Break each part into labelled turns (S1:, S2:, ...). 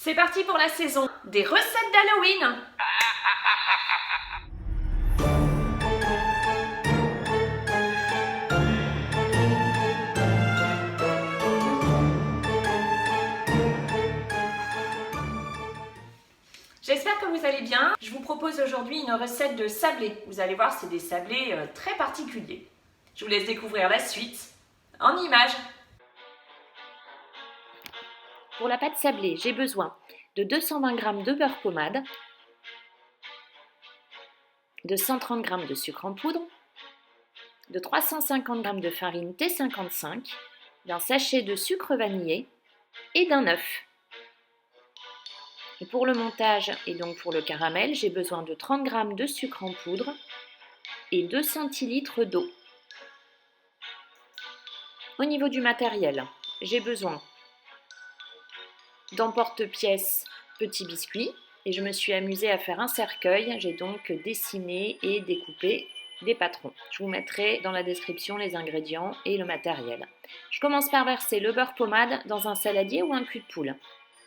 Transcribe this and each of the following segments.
S1: C'est parti pour la saison des recettes d'Halloween. J'espère que vous allez bien. Je vous propose aujourd'hui une recette de sablés. Vous allez voir, c'est des sablés très particuliers. Je vous laisse découvrir la suite en images.
S2: Pour la pâte sablée, j'ai besoin de 220 g de beurre pommade, de 130 g de sucre en poudre, de 350 g de farine T55, d'un sachet de sucre vanillé et d'un œuf. Et pour le montage et donc pour le caramel, j'ai besoin de 30 g de sucre en poudre et 2 centilitres d'eau. Au niveau du matériel, j'ai besoin d'emporte-pièce petits biscuits et je me suis amusée à faire un cercueil. J'ai donc dessiné et découpé des patrons. Je vous mettrai dans la description les ingrédients et le matériel. Je commence par verser le beurre pommade dans un saladier ou un cul de poule.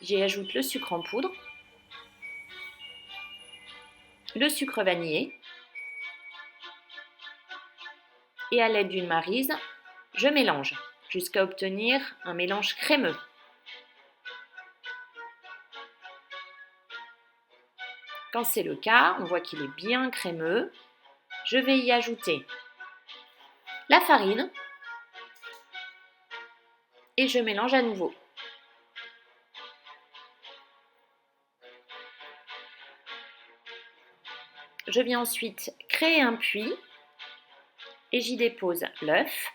S2: J'y ajoute le sucre en poudre, le sucre vanillé et à l'aide d'une maryse, je mélange jusqu'à obtenir un mélange crémeux. Quand c'est le cas, on voit qu'il est bien crémeux. Je vais y ajouter la farine et je mélange à nouveau. Je viens ensuite créer un puits et j'y dépose l'œuf.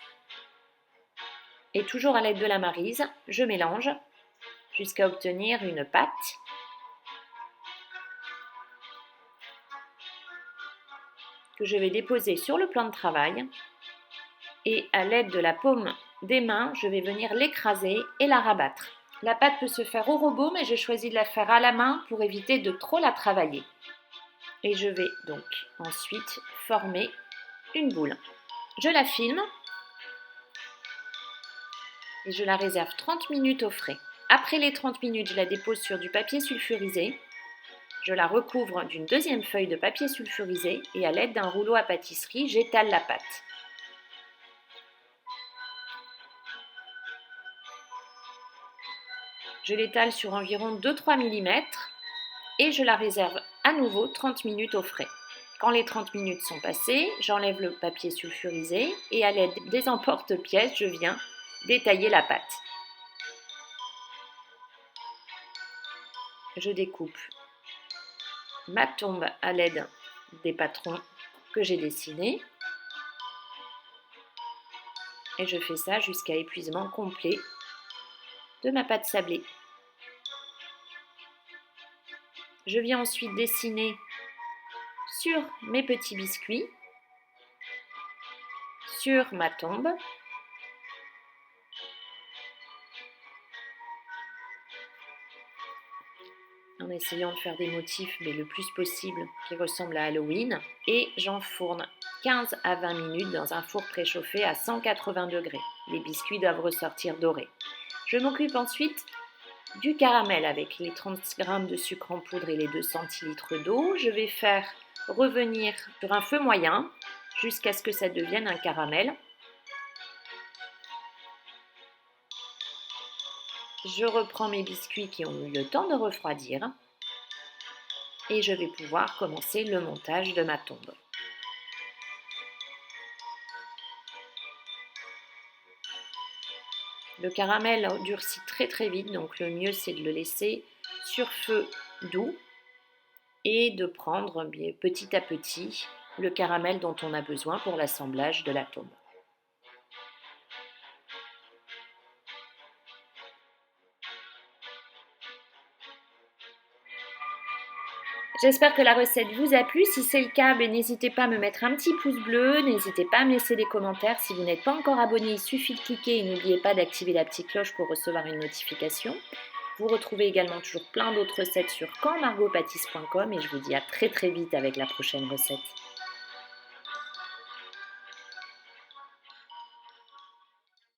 S2: Et toujours à l'aide de la maryse, je mélange jusqu'à obtenir une pâte que je vais déposer sur le plan de travail et à l'aide de la paume des mains, je vais venir l'écraser et la rabattre. La pâte peut se faire au robot, mais j'ai choisi de la faire à la main pour éviter de trop la travailler. Et je vais donc ensuite former une boule. Je la filme et je la réserve 30 minutes au frais. Après les 30 minutes, je la dépose sur du papier sulfurisé. Je la recouvre d'une deuxième feuille de papier sulfurisé et à l'aide d'un rouleau à pâtisserie, j'étale la pâte. Je l'étale sur environ 2-3 mm et je la réserve à nouveau 30 minutes au frais. Quand les 30 minutes sont passées, j'enlève le papier sulfurisé et à l'aide des emporte-pièces, je viens détailler la pâte. Je découpe ma tombe à l'aide des patrons que j'ai dessinés et je fais ça jusqu'à épuisement complet de ma pâte sablée. Je viens ensuite dessiner sur mes petits biscuits, sur ma tombe, en essayant de faire des motifs mais le plus possible qui ressemblent à Halloween, et j'enfourne 15 à 20 minutes dans un four préchauffé à 180 degrés. Les biscuits doivent ressortir dorés. Je m'occupe ensuite du caramel avec les 30 g de sucre en poudre et les 2 centilitres d'eau. Je vais faire revenir sur un feu moyen jusqu'à ce que ça devienne un caramel. Je reprends mes biscuits qui ont eu le temps de refroidir et je vais pouvoir commencer le montage de ma tombe. Le caramel durcit très vite, donc le mieux c'est de le laisser sur feu doux et de prendre petit à petit le caramel dont on a besoin pour l'assemblage de la tombe. J'espère que la recette vous a plu. Si c'est le cas, n'hésitez pas à me mettre un petit pouce bleu. N'hésitez pas à me laisser des commentaires. Si vous n'êtes pas encore abonné, il suffit de cliquer et n'oubliez pas d'activer la petite cloche pour recevoir une notification. Vous retrouvez également toujours plein d'autres recettes sur quantmargotpâtisse.com et je vous dis à très vite avec la prochaine recette.